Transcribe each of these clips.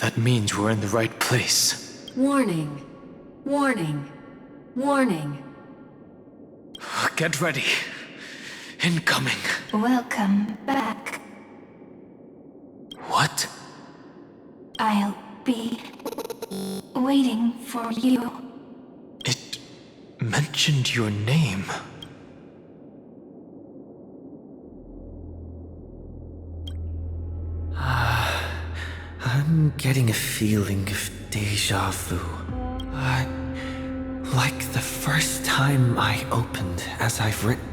That means we're in the right place. Warning. Warning. Warning. Get ready. Incoming. Welcome back. What? I'll be waiting for you. It mentioned your name. I'm getting a feeling of deja vu. Like the first time I opened as I've written.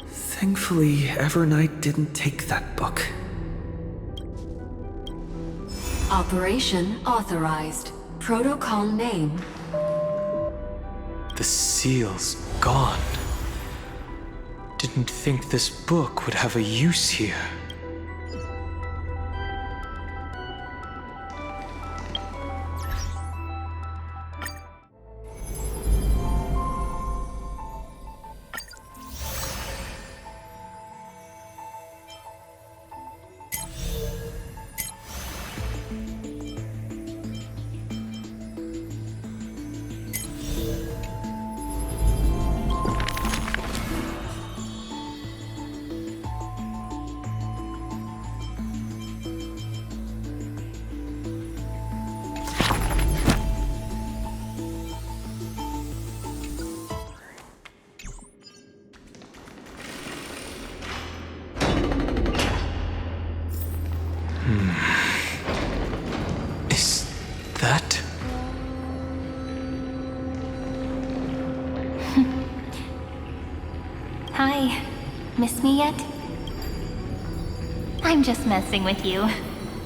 Thankfully, Ever and I didn't take that book. Operation authorized. Protocol name. The seal's gone. Didn't think this book would have a use here. Is that? Hi. Miss me yet? I'm just messing with you.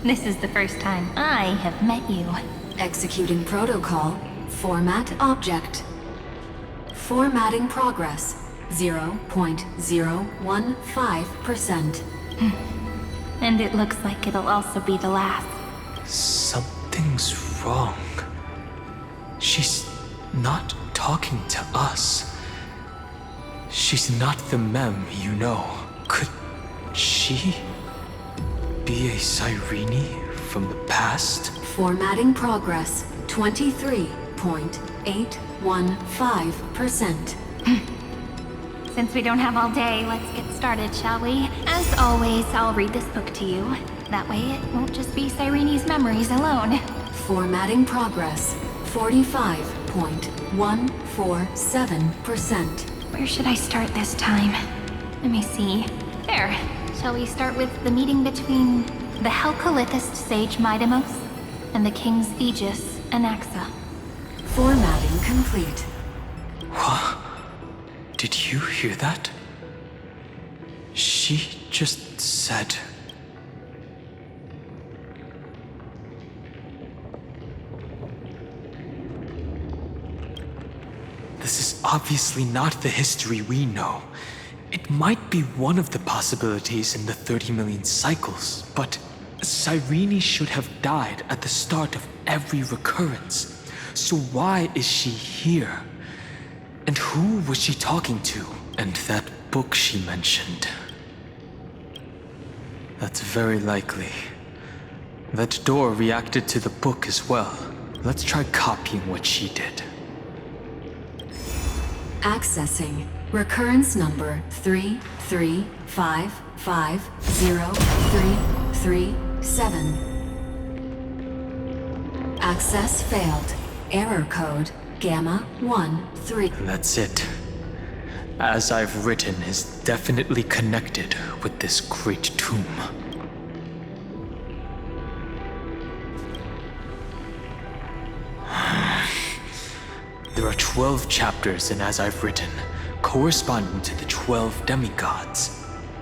This is the first time I have met you. Executing protocol. Format object. Formatting progress. 0.015%. And it looks like it'll also be the last. Something's wrong. She's not talking to us. She's not the mem, you know. Could she be a Cyrene from the past? Formatting progress. 23.815%. Since we don't have all day, let's get started, shall we? As always, I'll read this book to you. That way it won't just be Cyrene's memories alone. Formatting progress. 45.147%. Where should I start this time? Let me see. There. Shall we start with the meeting between the Helcolithist sage Midamos and the King's Aegis, Anaxa? Formatting complete. What? Did you hear that? She just said... This is obviously not the history we know. It might be one of the possibilities in the 30 million cycles, but Cyrene should have died at the start of every recurrence. So why is she here? And who was she talking to? And that book she mentioned. That's very likely. That door reacted to the book as well. Let's try copying what she did. Accessing. Recurrence number 335503337. Access failed. Error code Gamma 13. That's it. As I've written is definitely connected with this great tomb. There are 12 chapters in As I've Written, corresponding to the 12 demigods.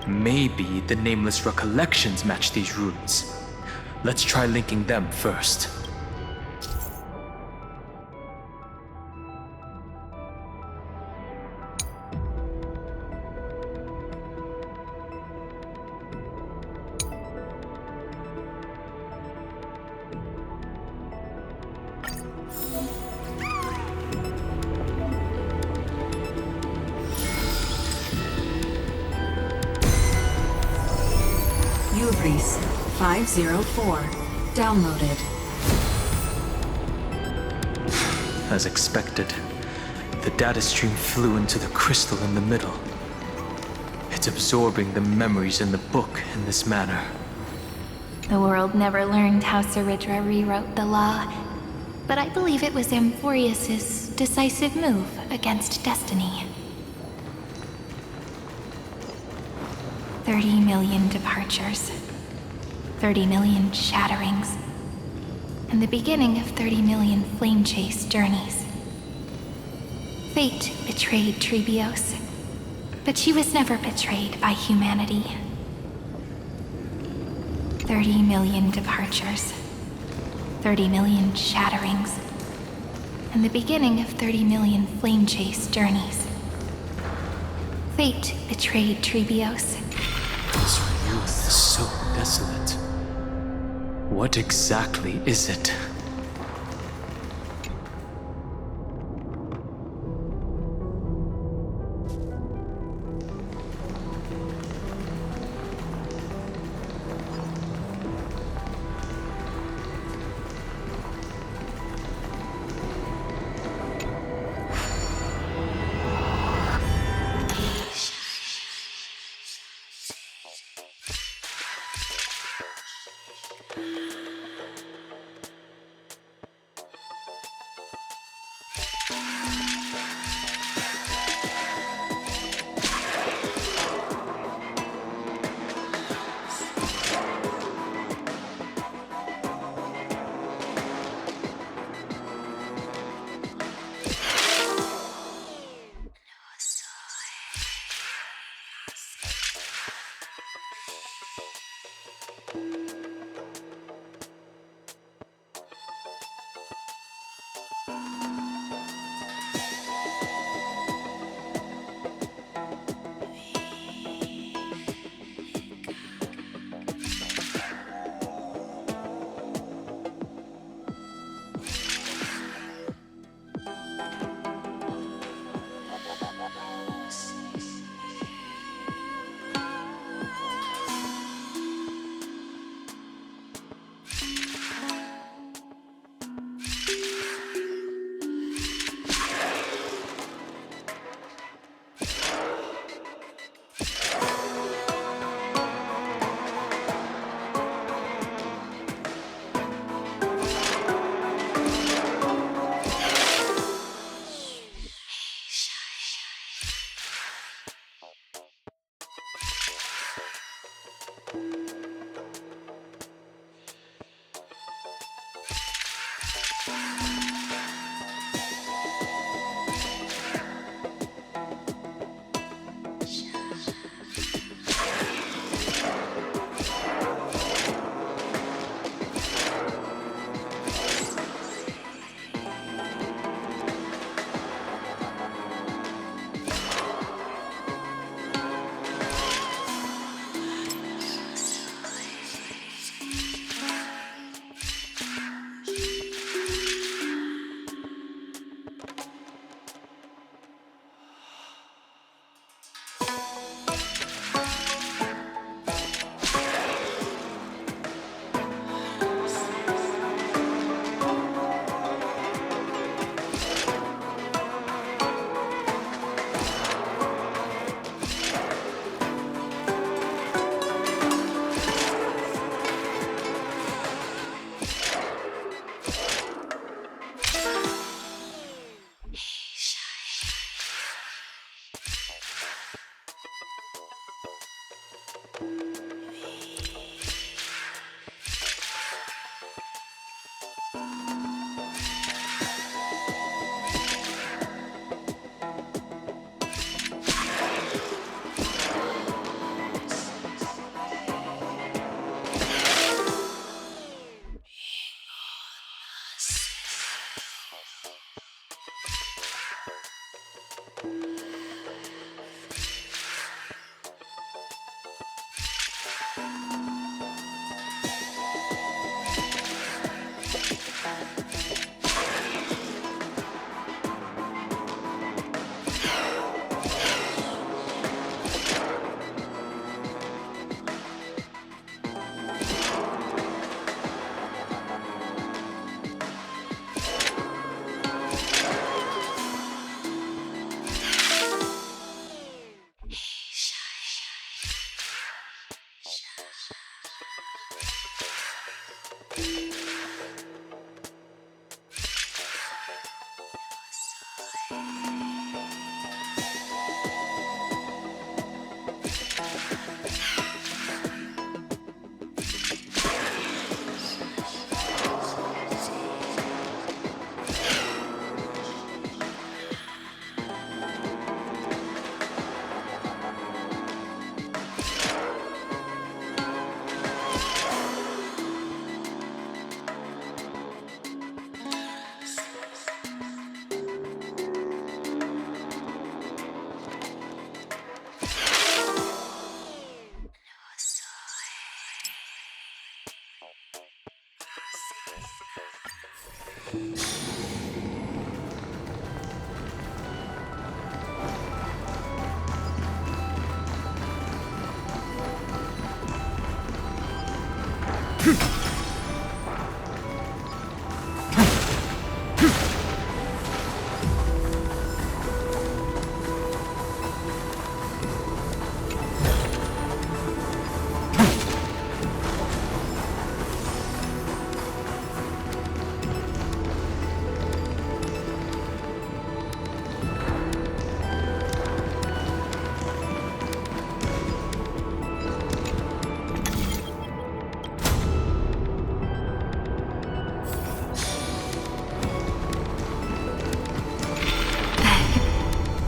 Maybe the nameless recollections match these runes. Let's try linking them first. Ubris 504. Downloaded. as expected. The data stream flew into the crystal in the middle. It's absorbing the memories in the book in this manner. The world never learned how Saridra rewrote the law, but I believe it was Amphorius's decisive move against destiny. 30 million departures, 30 million shatterings, and the beginning of 30 million flame chase journeys. Fate betrayed Trebios, but she was never betrayed by humanity. 30 million departures, 30 million shatterings, and the beginning of 30 million flame chase journeys. Fate betrayed Trebios. This ruin is so desolate. What exactly is it?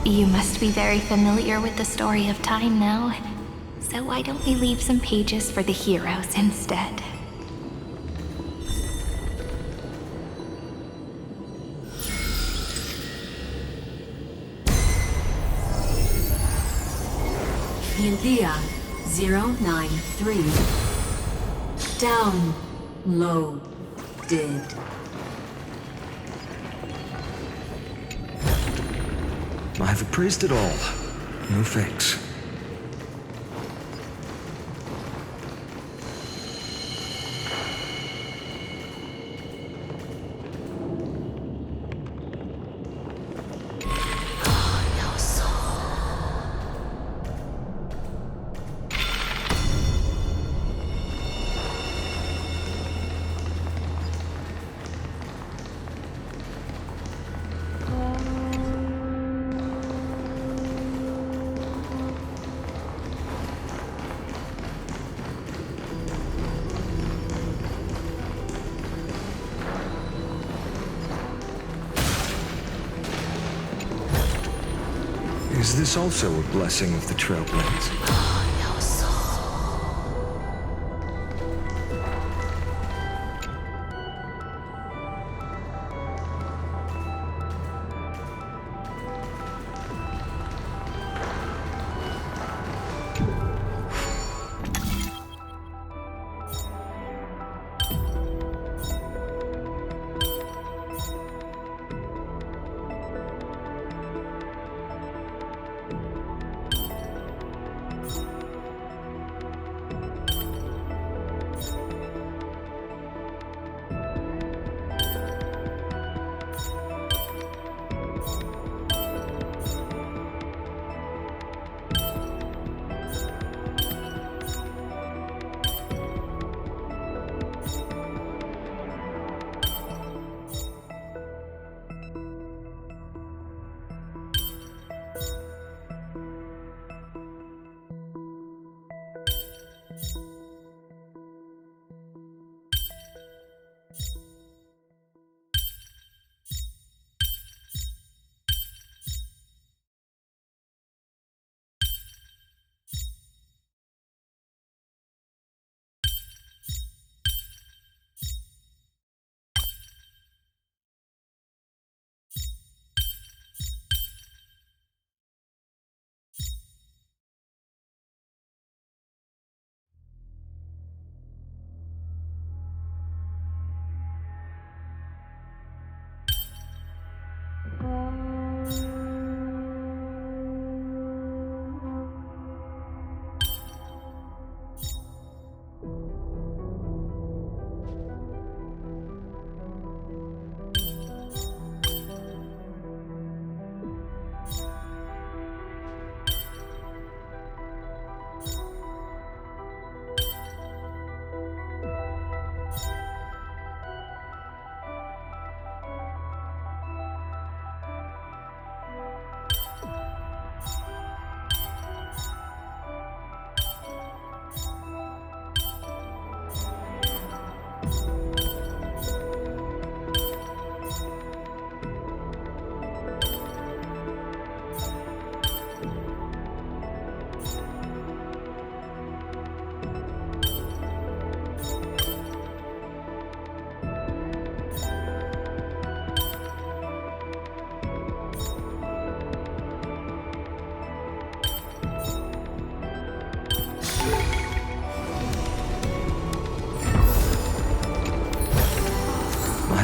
You must be very familiar with the story of time now. So why don't we leave some pages for the heroes instead? India 093. Downloaded. I've appraised it all. No thanks. Is this also a blessing of the Trailblaze?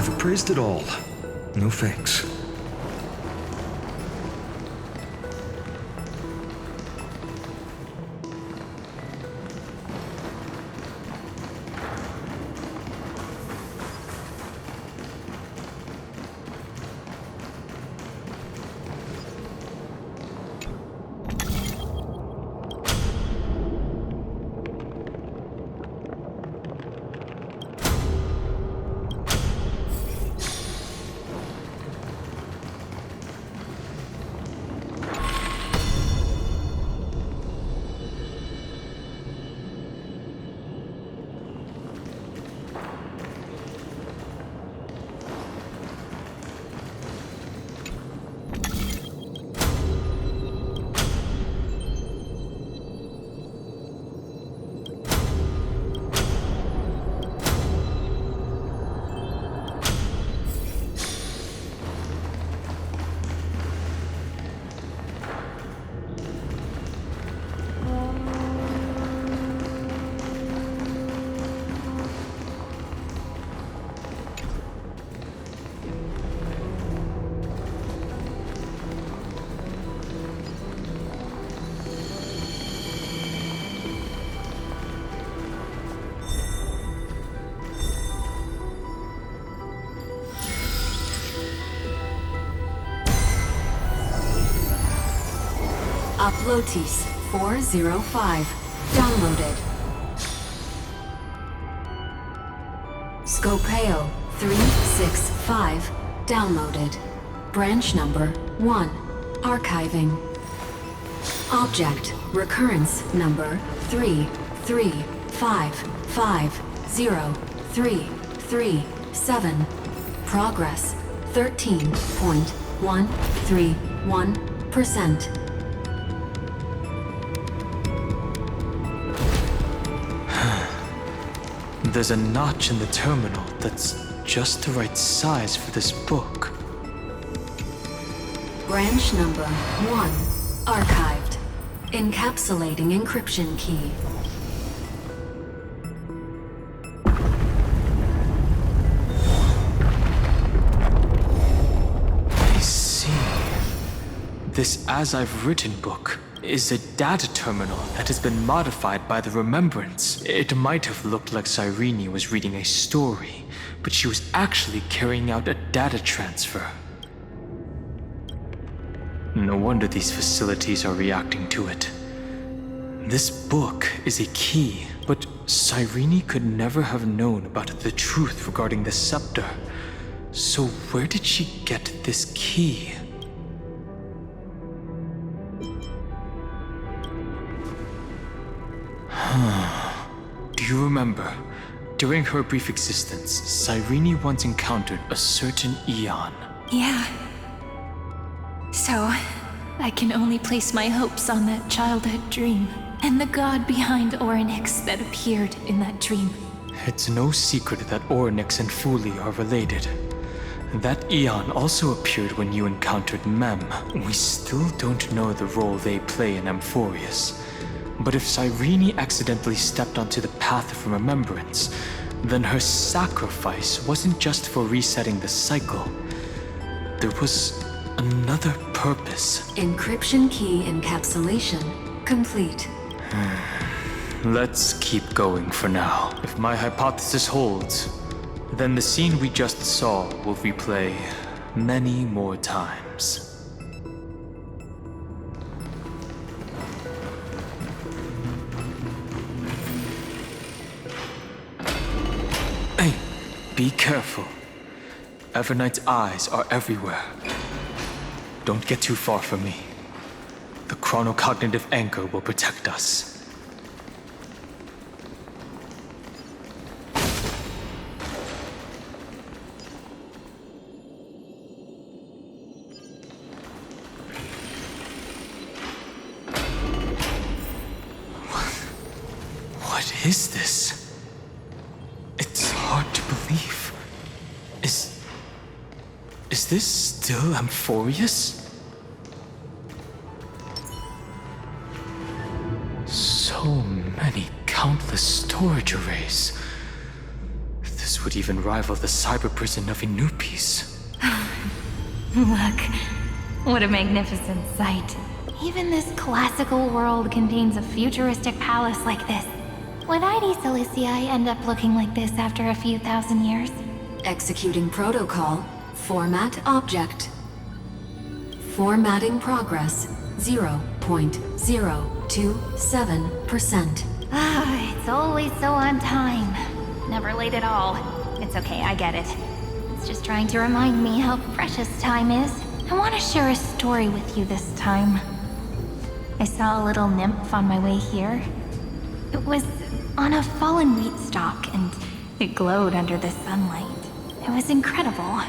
I've appraised it all. No thanks. Uplotis 405. Downloaded. Scopeo 365. Downloaded. Branch number 1. Archiving. Object recurrence number 335503337. Progress 13.131%. There's a notch in the terminal that's just the right size for this book. Branch number 1. Archived. Encapsulating encryption key. I see. This As I've Written book is a data terminal that has been modified by the Remembrance. It might have looked like Cyrene was reading a story, but she was actually carrying out a data transfer. No wonder these facilities are reacting to it. This book is a key, but Cyrene could never have known about the truth regarding the scepter. So where did she get this key? Do you remember? During her brief existence, Cyrene once encountered a certain Eon. Yeah. So, I can only place my hopes on that childhood dream, and the god behind Orynyx that appeared in that dream. It's no secret that Orynyx and Fuli are related. That Eon also appeared when you encountered Mem. We still don't know the role they play in Amphorius. But if Cyrene accidentally stepped onto the path of remembrance, then her sacrifice wasn't just for resetting the cycle. There was another purpose. Encryption key encapsulation complete. Let's keep going for now. If my hypothesis holds, then the scene we just saw will replay many more times. Hey, be careful. Evernight's eyes are everywhere. Don't get too far from me. The chronocognitive anchor will protect us. What is this? It's hard to believe. Is this still Amphorius? So many countless storage arrays. This This would even rival the cyber prison of Inupis. Look, what a magnificent sight. Even this classical world contains a futuristic palace like this. Would ID Silicii end up looking like this after a few thousand years? Executing protocol. Format object. Formatting progress. 0.027%. It's always so on time. Never late at all. It's okay, I get it. It's just trying to remind me how precious time is. I want to share a story with you this time. I saw a little nymph on my way here. It was on a fallen wheat stalk, and it glowed under the sunlight. It was incredible.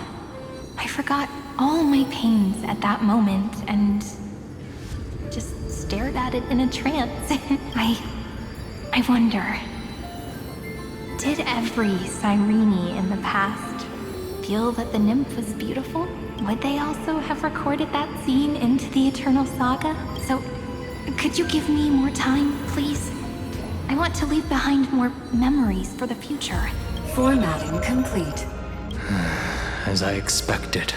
I forgot all my pains at that moment, and just stared at it in a trance. I wonder, did every Cyrene in the past feel that the nymph was beautiful? Would they also have recorded that scene into the Eternal Saga? So, could you give me more time, please? I want to leave behind more memories for the future. Formatting complete. As I expected.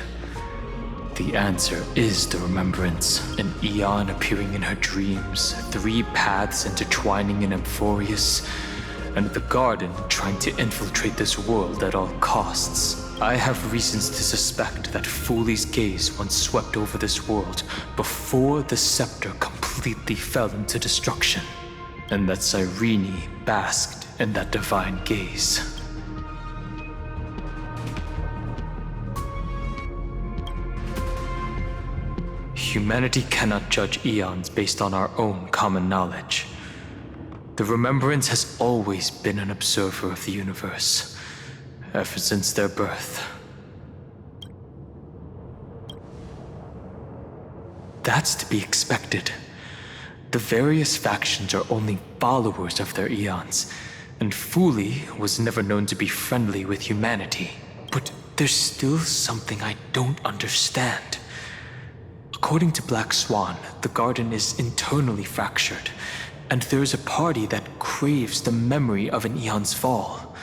The answer is the remembrance. An Eon appearing in her dreams, 3 paths intertwining in Amphorius, and the Garden trying to infiltrate this world at all costs. I have reasons to suspect that Fooley's gaze once swept over this world before the scepter completely fell into destruction, and that Cyrene basked in that divine gaze. Humanity cannot judge eons based on our own common knowledge. The Remembrance has always been an observer of the universe, ever since their birth. That's to be expected. The various factions are only followers of their eons, and Fooley was never known to be friendly with humanity. But there's still something I don't understand. According to Black Swan, the Garden is internally fractured, and there is a party that craves the memory of an eon's fall.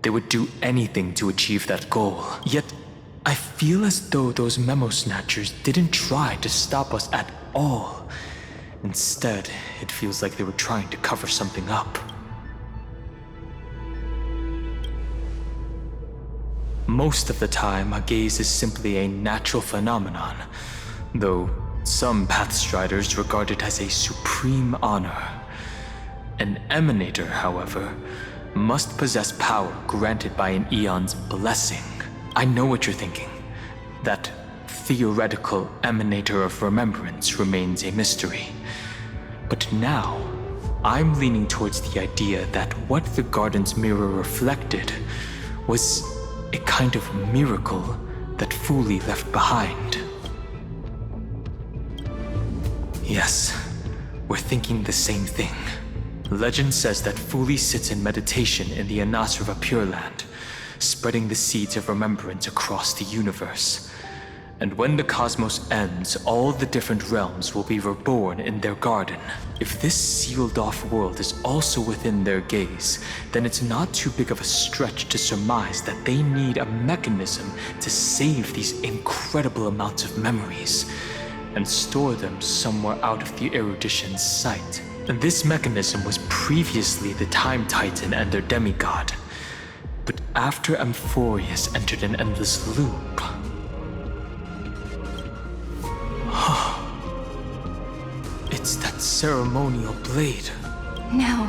They would do anything to achieve that goal. Yet, I feel as though those memo snatchers didn't try to stop us at all. Instead, it feels like they were trying to cover something up. Most of the time, a gaze is simply a natural phenomenon, though some Pathstriders regard it as a supreme honor. An Emanator, however, must possess power granted by an Eon's blessing. I know what you're thinking. That theoretical Emanator of Remembrance remains a mystery. But now, I'm leaning towards the idea that what the Garden's mirror reflected was a kind of miracle that Fooley left behind. Yes, we're thinking the same thing. Legend says that Fooley sits in meditation in the Anasrava Pure Land, spreading the seeds of remembrance across the universe. And when the cosmos ends, all the different realms will be reborn in their garden. If this sealed-off world is also within their gaze, then it's not too big of a stretch to surmise that they need a mechanism to save these incredible amounts of memories and store them somewhere out of the erudition's sight. And this mechanism was previously the Time Titan and their demigod. But after Amphorius entered an endless loop... It's that ceremonial blade. Now,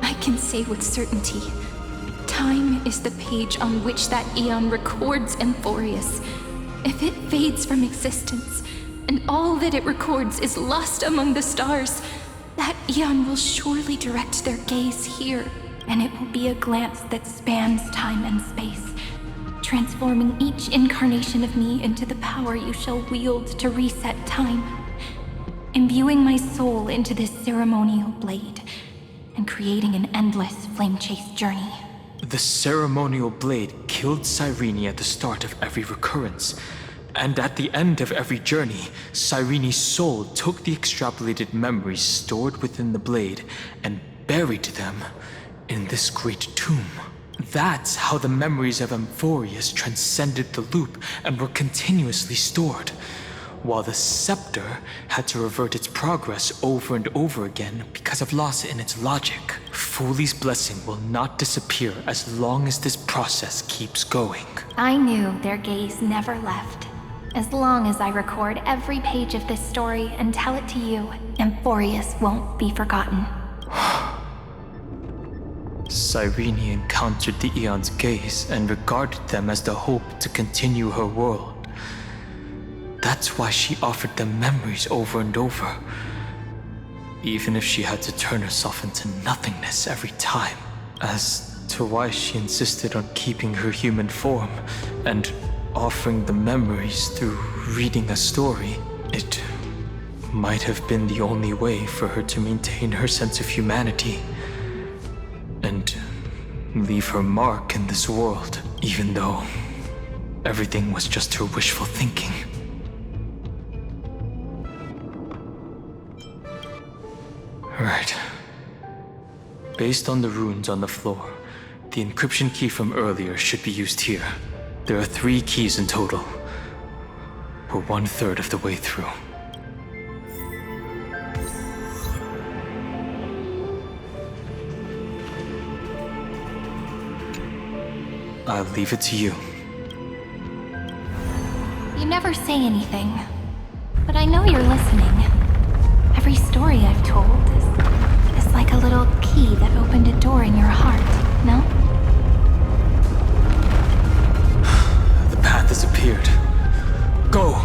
I can say with certainty, time is the page on which that eon records Amphorius. If it fades from existence, and all that it records is lost among the stars, that eon will surely direct their gaze here, and it will be a glance that spans time and space, transforming each incarnation of me into the power you shall wield to reset time, imbuing my soul into this ceremonial blade, and creating an endless flame-chased journey. The ceremonial blade killed Cyrene at the start of every recurrence, and at the end of every journey, Cyrene's soul took the extrapolated memories stored within the blade and buried them in this great tomb. That's how the memories of Amphorius transcended the loop and were continuously stored, while the scepter had to revert its progress over and over again because of loss in its logic. Foolie's blessing will not disappear as long as this process keeps going. I knew their gaze never left. As long as I record every page of this story and tell it to you, Amphorius won't be forgotten. Cyrene encountered the Eon's gaze and regarded them as the hope to continue her world. That's why she offered them memories over and over, even if she had to turn herself into nothingness every time. As to why she insisted on keeping her human form and offering the memories through reading a story, it might have been the only way for her to maintain her sense of humanity and leave her mark in this world, even though everything was just her wishful thinking. Right. Based on the runes on the floor, the encryption key from earlier should be used here. There are 3 keys in total. We're 1/3 of the way through. I'll leave it to you. You never say anything, but I know you're listening. Every story I've told is like a little key that opened a door in your heart, no? The path has appeared. Go!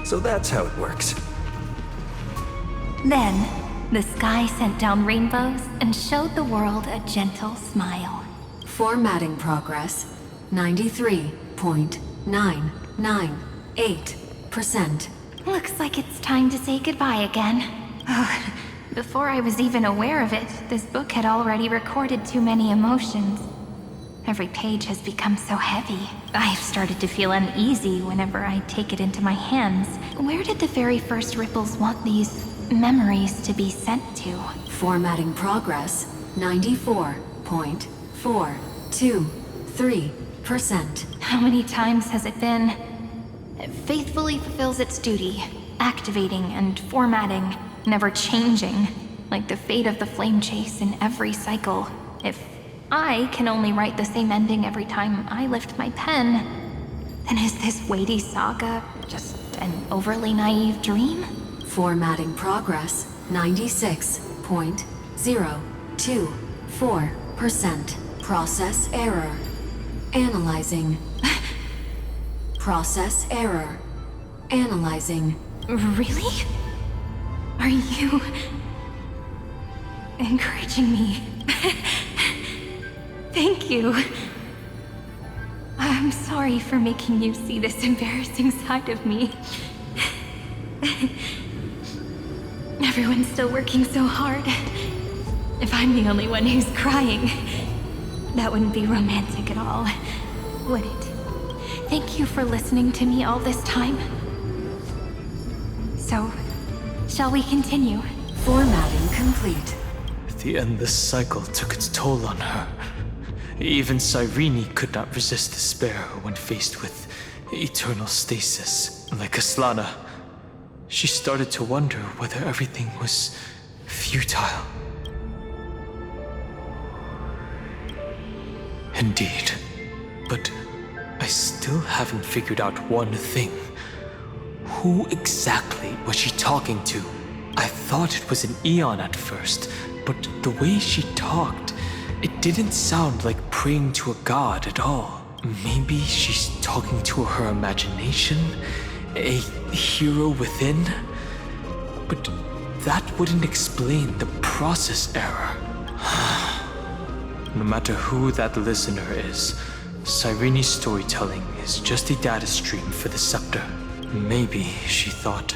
So that's how it works. Then, the sky sent down rainbows and showed the world a gentle smile. Formatting progress 93.998%. Looks like it's time to say goodbye again. Before I was even aware of it, this book had already recorded too many emotions. Every page has become so heavy. I've started to feel uneasy whenever I take it into my hands. Where did the very first ripples want these memories to be sent to? Formatting progress 94.423%. How many times has it been? It faithfully fulfills its duty, activating and formatting, never changing, like the fate of the flame chase in every cycle. If I can only write the same ending every time I lift my pen, then is this weighty saga just an overly naive dream? Formatting progress 96.024%. Process error. Analyzing. Process error. Analyzing. Really? Are you encouraging me? Thank you. I'm sorry for making you see this embarrassing side of me. Everyone's still working so hard. If I'm the only one who's crying, that wouldn't be romantic at all, would it? Thank you for listening to me all this time. So, shall we continue? Formatting complete. The endless cycle took its toll on her. Even Cyrene could not resist despair when faced with eternal stasis. Like Aslana, she started to wonder whether everything was futile. Indeed. But I still haven't figured out one thing. Who exactly was she talking to? I thought it was an Eon at first, but the way she talked, it didn't sound like praying to a god at all. Maybe she's talking to her imagination? A hero within? But that wouldn't explain the process error. No matter who that listener is, Cyrene's storytelling is just a data stream for the scepter. Maybe, she thought,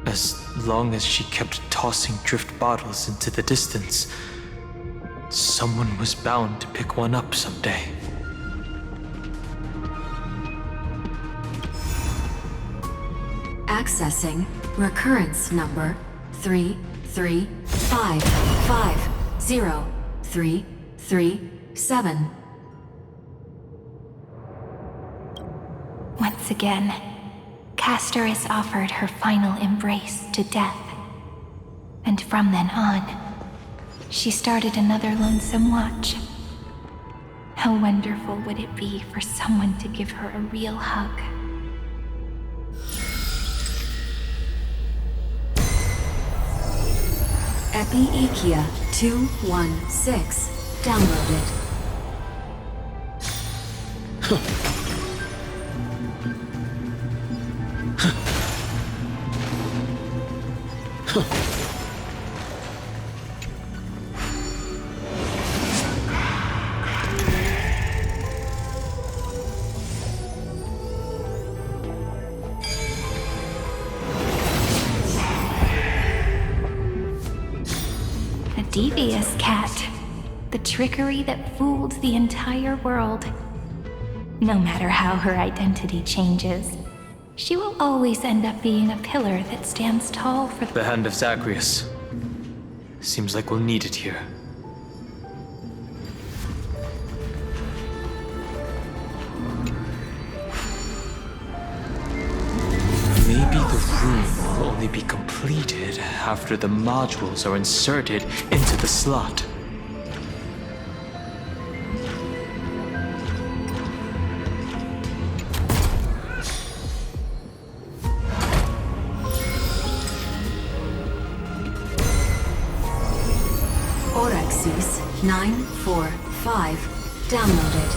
As long as she kept tossing drift bottles into the distance, someone was bound to pick one up someday. Accessing recurrence number 335503337. Once again, Castor is offered her final embrace to death. And from then on, she started another lonesome watch. How wonderful would it be for someone to give her a real hug? Epi-Ikia 216 downloaded. A devious cat. The trickery that fooled the entire world. No matter how her identity changes, she will always end up being a pillar that stands tall for The hand of Zagreus. Seems like we'll need it here. Maybe the room will only be completed after the modules are inserted into the slot. Orexis 945 downloaded.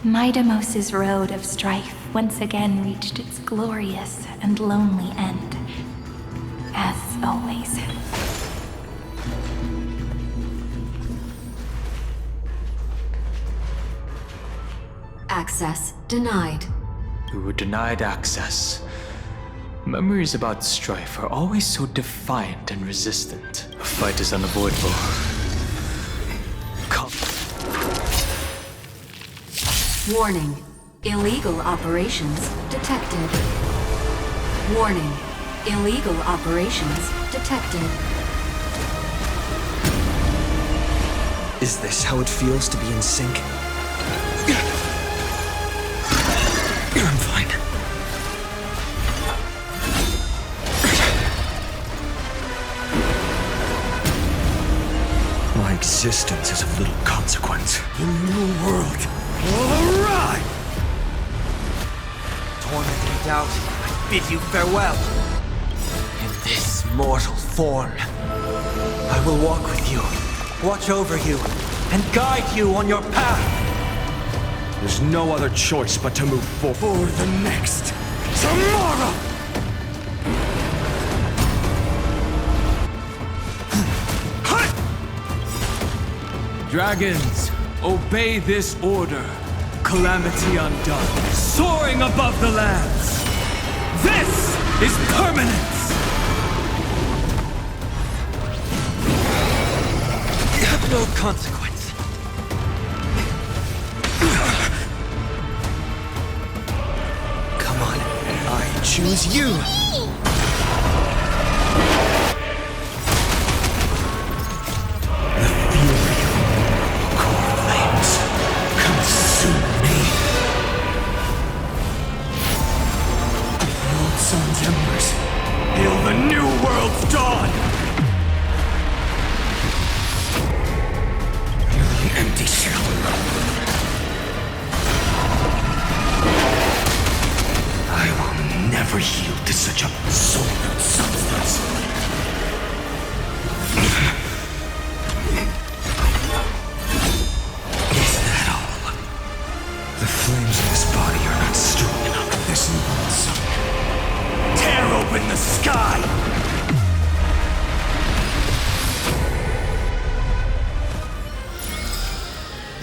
Midamos's road of strife once again reached its glorious and lonely end. As always. Access denied. We were denied access. Memories about strife are always so defiant and resistant. A fight is unavoidable. Come. Warning. Illegal operations detected. Warning. Illegal operations detected. Is this how it feels to be in sync? I'm fine. My existence is of little consequence. The new world will arrive! Tormenting doubt, I bid you farewell. In this mortal form, I will walk with you, watch over you, and guide you on your path. There's no other choice but to move forward. For the next tomorrow! Dragons, obey this order. Calamity undone, soaring above the lands. This is permanence! no consequence. Come on, I choose you! The fury of core flames consume me. The old sun's embers hail the new world's dawn! Merely an empty shell. I will never yield to such a soulless substance. Is that all? The flames in this body are not strong enough for this new sun. Tear open the sky!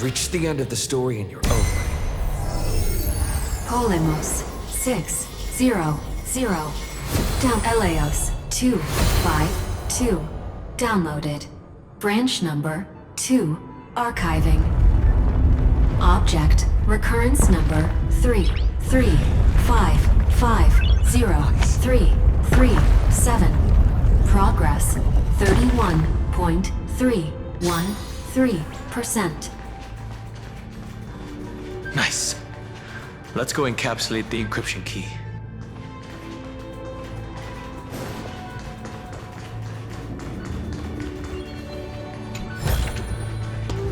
Reach the end of the story and you're over. Polemos 600. Down Eleos 252. Downloaded. Branch number 2. Archiving. Object recurrence number 335503337. Progress 31.313%. Nice. Let's go encapsulate the encryption key.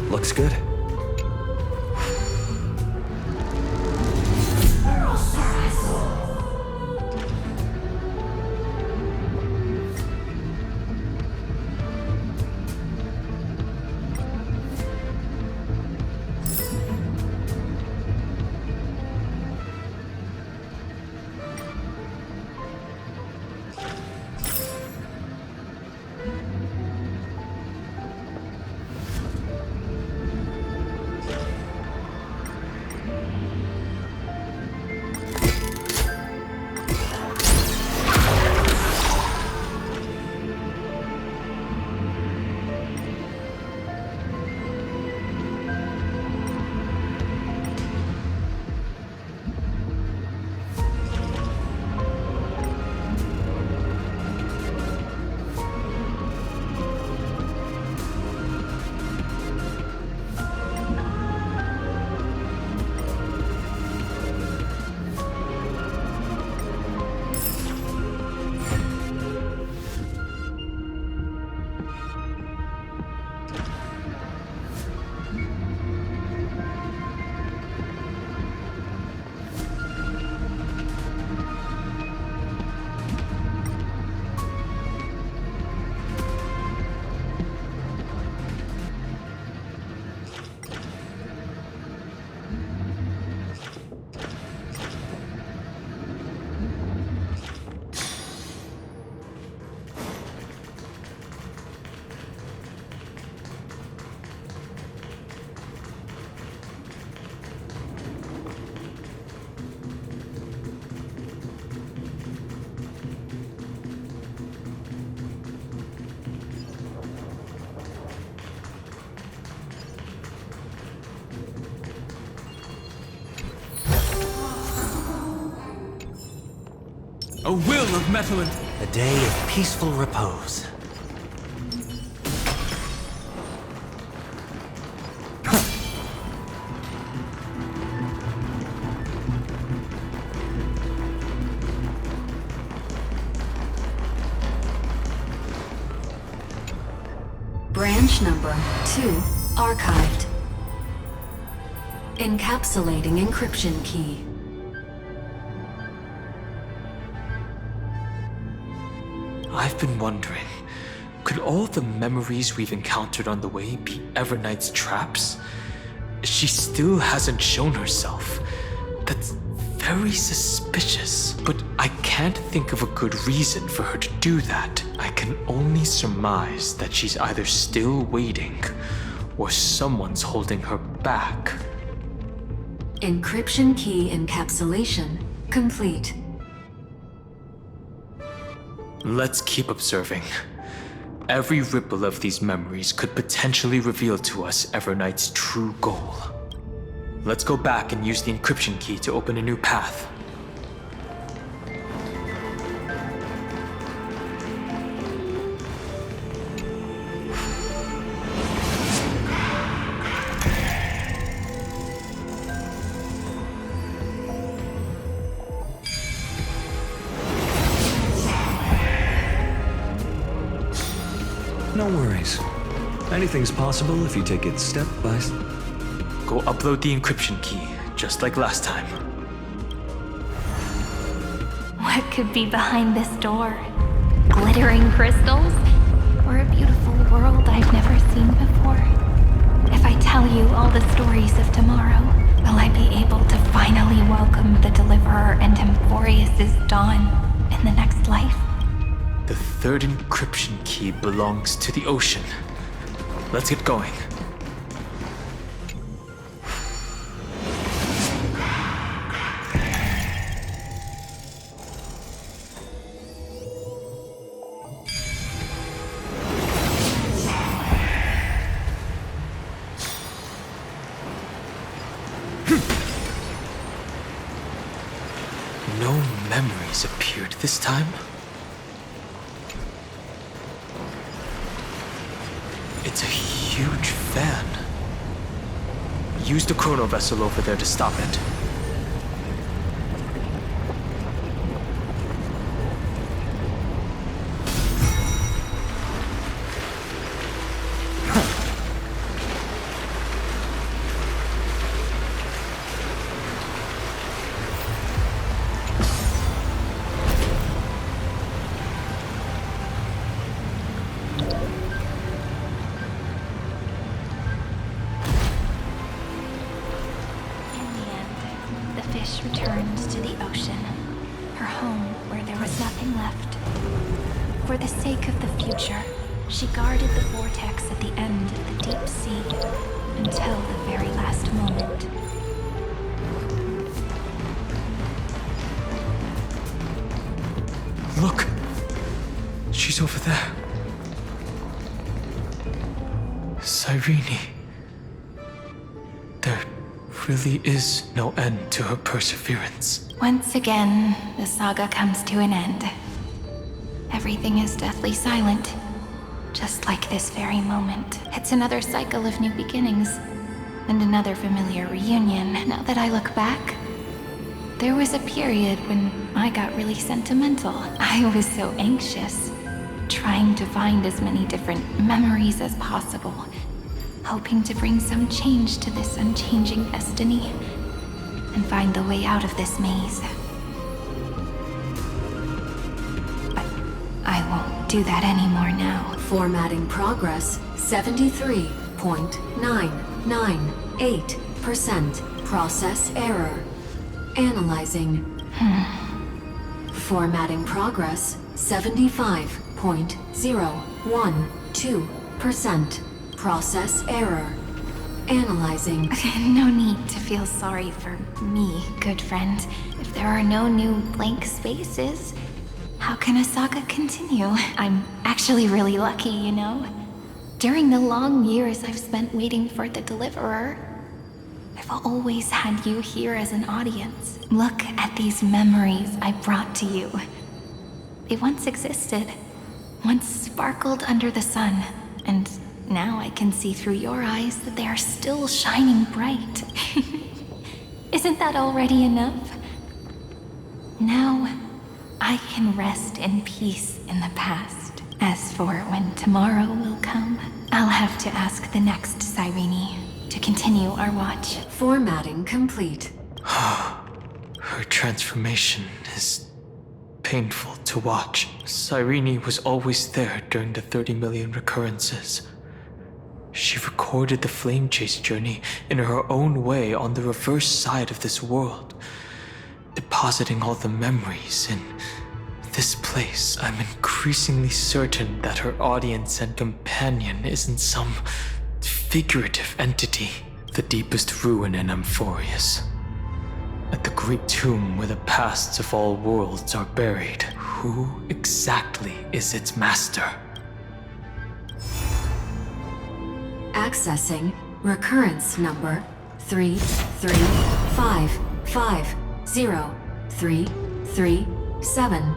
Looks good. A will of metal and... A day of peaceful repose. Branch number 2 archived. Encapsulating encryption key. I've been wondering, could all the memories we've encountered on the way be Everknight's traps? She still hasn't shown herself. That's very suspicious, but I can't think of a good reason for her to do that. I can only surmise that she's either still waiting, or someone's holding her back. Encryption key encapsulation complete. Let's keep observing. Every ripple of these memories could potentially reveal to us Everknight's true goal. Let's go back and use the encryption key to open a new path. No worries. Anything's possible if you take it step by step. Go upload the encryption key, just like last time. What could be behind this door? Glittering crystals? Or a beautiful world I've never seen before? If I tell you all the stories of tomorrow, will I be able to finally welcome the Deliverer and Emphorius' dawn in the next life? The third encryption key belongs to the ocean. Let's get going. No memories appeared this time. It's a huge fan. Use the chrono vessel over there to stop it. Fish returned to the ocean, her home where there was nothing left. For the sake of the future, she guarded the vortex at the end of the deep sea until the very last moment. Look! She's over there. Cyrene. There really is no end to her perseverance. Once again, the saga comes to an end. Everything is deathly silent, just like this very moment. It's another cycle of new beginnings, and another familiar reunion. Now that I look back, there was a period when I got really sentimental. I was so anxious, trying to find as many different memories as possible, hoping to bring some change to this unchanging destiny and find the way out of this maze. But I won't do that anymore now. Formatting progress 73.998%. Process error. Analyzing. Formatting progress 75.012%. Process error. Analyzing. No need to feel sorry for me, good friend. If there are no new blank spaces, how can a saga continue? I'm actually really lucky, you know? During the long years I've spent waiting for the Deliverer, I've always had you here as an audience. Look at these memories I brought to you. They once existed, once sparkled under the sun, and now I can see through your eyes that they are still shining bright. Isn't that already enough? Now, I can rest in peace in the past. As for when tomorrow will come, I'll have to ask the next Cyrene to continue our watch. Formatting complete. Her transformation is painful to watch. Cyrene was always there during the 30 million recurrences. She recorded the flame chase journey in her own way on the reverse side of this world, depositing all the memories in this place. I'm increasingly certain that her audience and companion isn't some figurative entity. The deepest ruin in Emphorius, at the great tomb where the pasts of all worlds are buried. Who exactly is its master? Accessing recurrence number 335503337.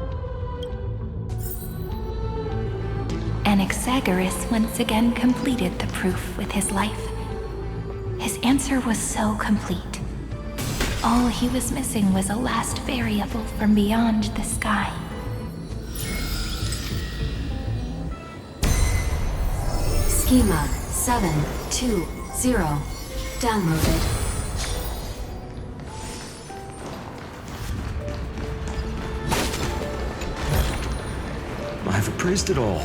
Anaxagoras once again completed the proof with his life. His answer was so complete. All he was missing was a last variable from beyond the sky. Schema 720 downloaded. I've appraised it all.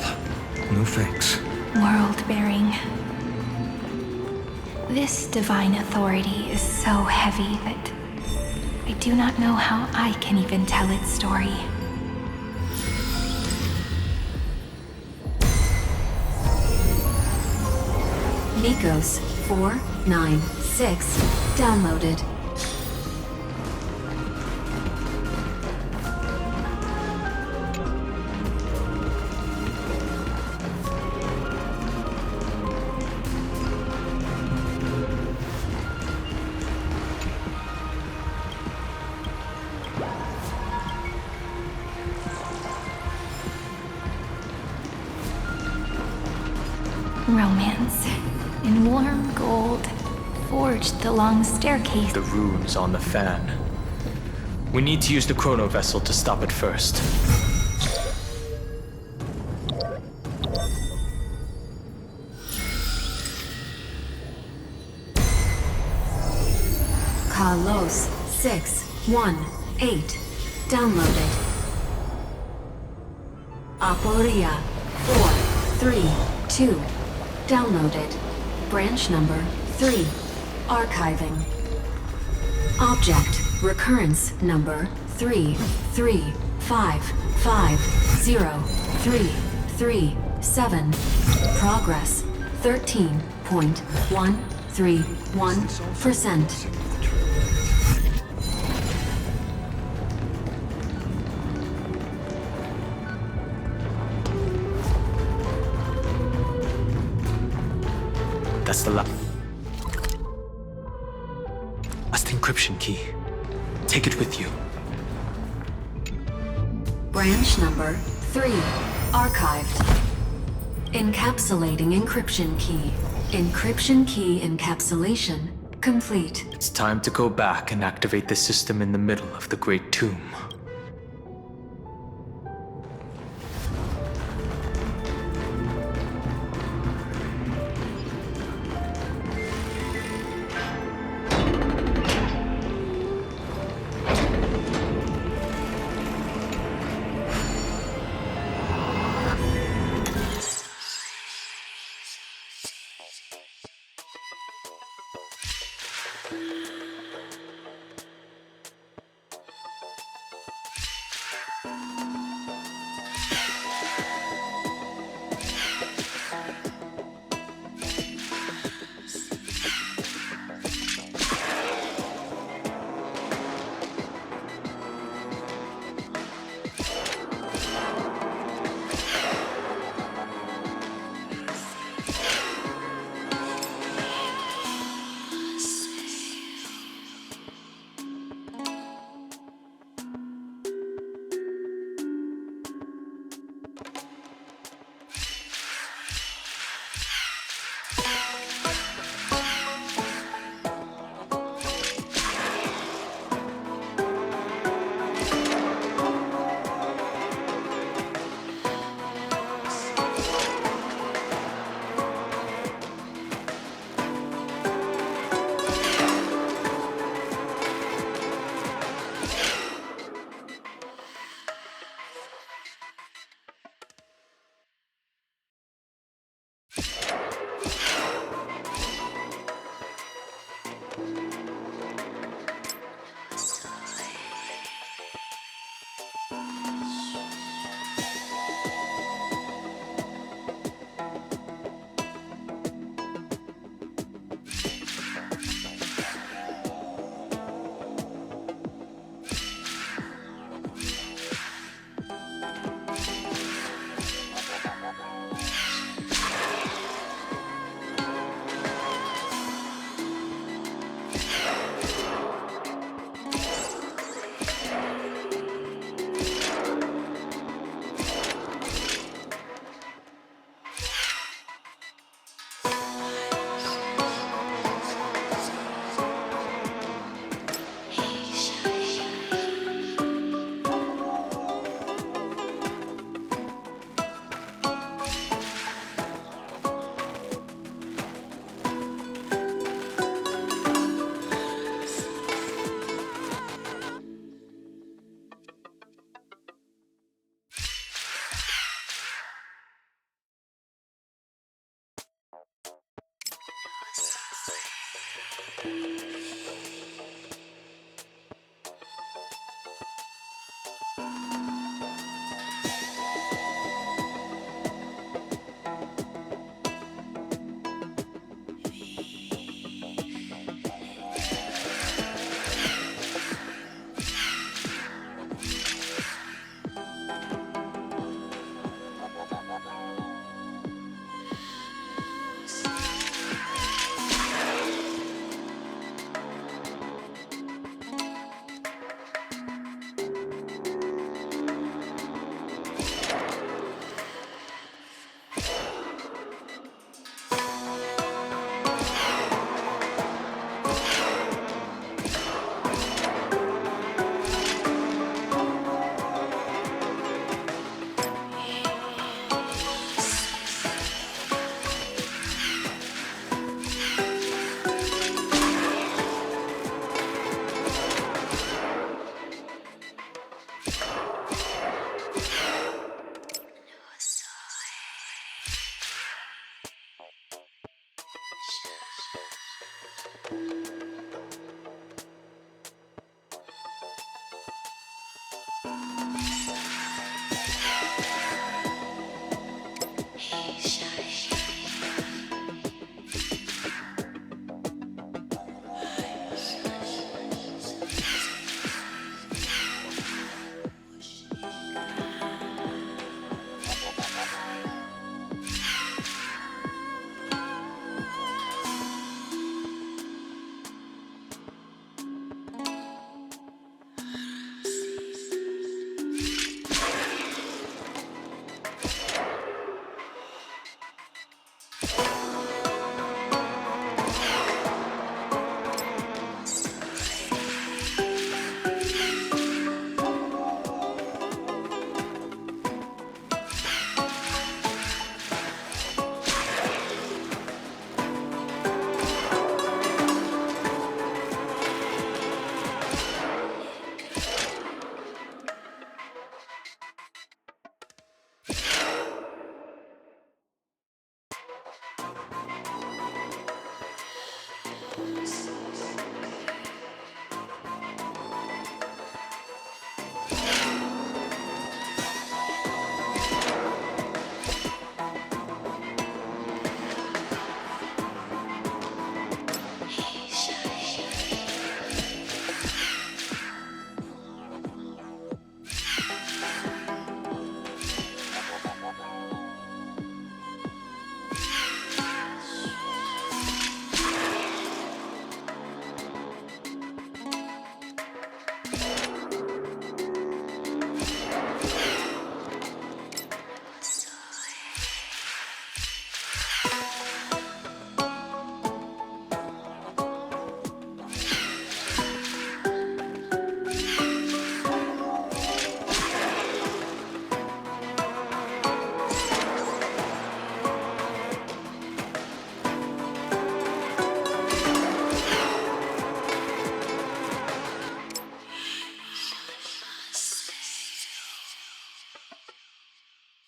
No thanks. World-bearing. This divine authority is so heavy that I do not know how I can even tell its story. Nikos 496 downloaded. Romance, in warm gold, forged the long staircase. The runes on the fan. We need to use the chrono vessel to stop it first. Carlos 618 downloaded. Aporia 432 downloaded. Branch number 3 archiving. Object recurrence number 335503337. Progress 13.131%. That's the last encryption key. Take it with you. Branch number 3 archived. Encapsulating encryption key. Encryption key encapsulation complete. It's time to go back and activate the system in the middle of the Great Tomb.